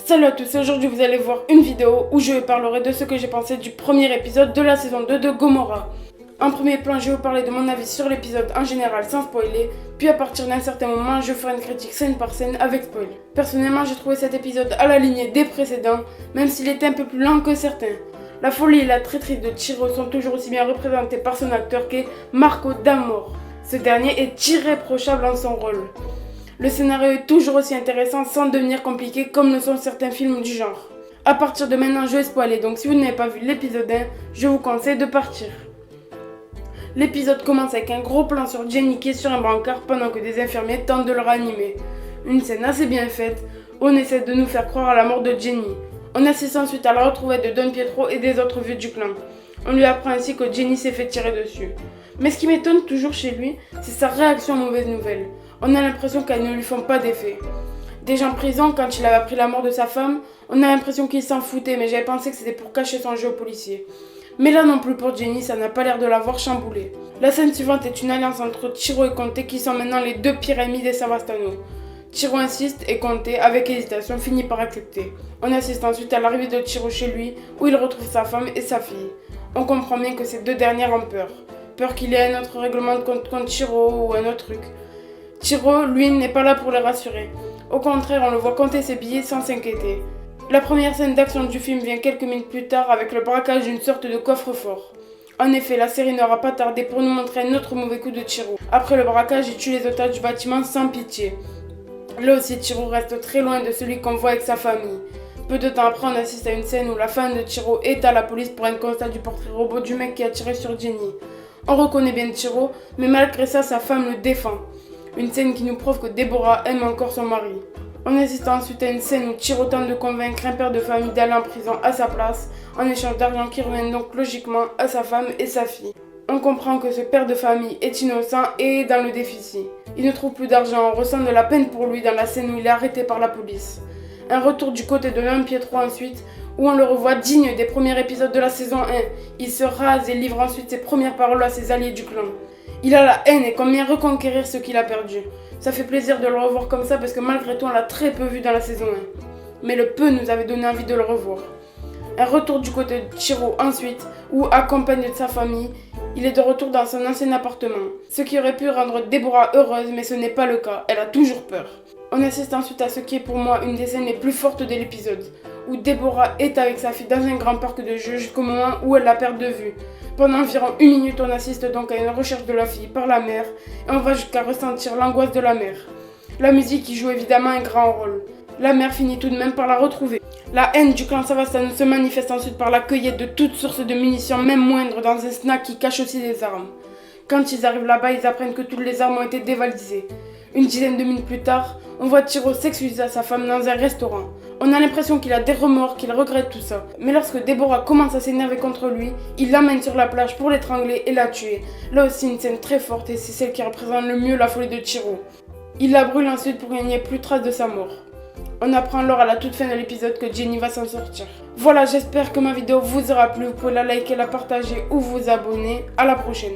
Salut à tous, aujourd'hui vous allez voir une vidéo où je vous parlerai de ce que j'ai pensé du premier épisode de la saison 2 de Gomorrah. En premier plan, je vais vous parler de mon avis sur l'épisode en général sans spoiler, puis à partir d'un certain moment, je ferai une critique scène par scène avec spoil. Personnellement, j'ai trouvé cet épisode à la lignée des précédents, même s'il était un peu plus lent que certains. La folie et la traîtrise de Chiro sont toujours aussi bien représentées par son acteur qu'est Marco D'Amore. Ce dernier est irréprochable en son rôle. Le scénario est toujours aussi intéressant sans devenir compliqué comme le sont certains films du genre. A partir de maintenant, je vais spoiler, donc si vous n'avez pas vu l'épisode 1, je vous conseille de partir. L'épisode commence avec un gros plan sur Jenny qui est sur un brancard pendant que des infirmiers tentent de le ranimer. Une scène assez bien faite où on essaie de nous faire croire à la mort de Jenny. On assiste ensuite à la retrouvaille de Don Pietro et des autres vieux du clan. On lui apprend ainsi que Jenny s'est fait tirer dessus. Mais ce qui m'étonne toujours chez lui, c'est sa réaction aux mauvaises nouvelles. On a l'impression qu'elles ne lui font pas d'effet. Déjà en prison, quand il avait appris la mort de sa femme, on a l'impression qu'il s'en foutait, mais j'avais pensé que c'était pour cacher son jeu aux policiers. Mais là non plus pour Jenny, ça n'a pas l'air de l'avoir chamboulé. La scène suivante est une alliance entre Chiro et Conte qui sont maintenant les deux pires ennemis des Savastano. Chiro insiste et Conte, avec hésitation, finit par accepter. On assiste ensuite à l'arrivée de Chiro chez lui, où il retrouve sa femme et sa fille. On comprend bien que ces deux dernières ont peur. Peur qu'il y ait un autre règlement de compte contre Chiro ou un autre truc. Chiro, lui, n'est pas là pour les rassurer. Au contraire, on le voit compter ses billets sans s'inquiéter. La première scène d'action du film vient quelques minutes plus tard avec le braquage d'une sorte de coffre-fort. En effet, la série n'aura pas tardé pour nous montrer un autre mauvais coup de Chiro. Après le braquage, il tue les otages du bâtiment sans pitié. Là aussi, Chiro reste très loin de celui qu'on voit avec sa famille. Peu de temps après, on assiste à une scène où la femme de Chiro est à la police pour un constat du portrait robot du mec qui a tiré sur Jenny. On reconnaît bien Chiro, mais malgré ça, sa femme le défend. Une scène qui nous prouve que Deborah aime encore son mari. On assiste ensuite à une scène où Chiro tente de convaincre un père de famille d'aller en prison à sa place, en échange d'argent qui revient donc logiquement à sa femme et sa fille. On comprend que ce père de famille est innocent et est dans le déficit. Il ne trouve plus d'argent, on ressent de la peine pour lui dans la scène où il est arrêté par la police. Un retour du côté de Don Pietro ensuite, où on le revoit digne des premiers épisodes de la saison 1. Il se rase et livre ensuite ses premières paroles à ses alliés du clan. Il a la haine et combien reconquérir ce qu'il a perdu. Ça fait plaisir de le revoir comme ça parce que malgré tout on l'a très peu vu dans la saison 1. Mais le peu nous avait donné envie de le revoir. Un retour du côté de Chiro ensuite, où accompagné de sa famille, il est de retour dans son ancien appartement. Ce qui aurait pu rendre Deborah heureuse, mais ce n'est pas le cas, elle a toujours peur. On assiste ensuite à ce qui est pour moi une des scènes les plus fortes de l'épisode, où Deborah est avec sa fille dans un grand parc de jeux jusqu'au moment où elle la perd de vue. Pendant environ 1 minute, on assiste donc à une recherche de la fille par la mère, et on va jusqu'à ressentir l'angoisse de la mère. La musique y joue évidemment un grand rôle. La mère finit tout de même par la retrouver. La haine du clan Savastano se manifeste ensuite par la cueillette de toutes sources de munitions, même moindres, dans un snack qui cache aussi des armes. Quand ils arrivent là-bas, ils apprennent que toutes les armes ont été dévalisées. Une dizaine de minutes plus tard, on voit Chiro sexualiser à sa femme dans un restaurant. On a l'impression qu'il a des remords, qu'il regrette tout ça. Mais lorsque Deborah commence à s'énerver contre lui, il l'emmène sur la plage pour l'étrangler et la tuer. Là aussi une scène très forte et c'est celle qui représente le mieux la folie de Chiro. Il la brûle ensuite pour qu'il n'y ait plus trace de sa mort. On apprend alors à la toute fin de l'épisode que Jenny va s'en sortir. Voilà, j'espère que ma vidéo vous aura plu. Vous pouvez la liker, la partager ou vous abonner. À la prochaine.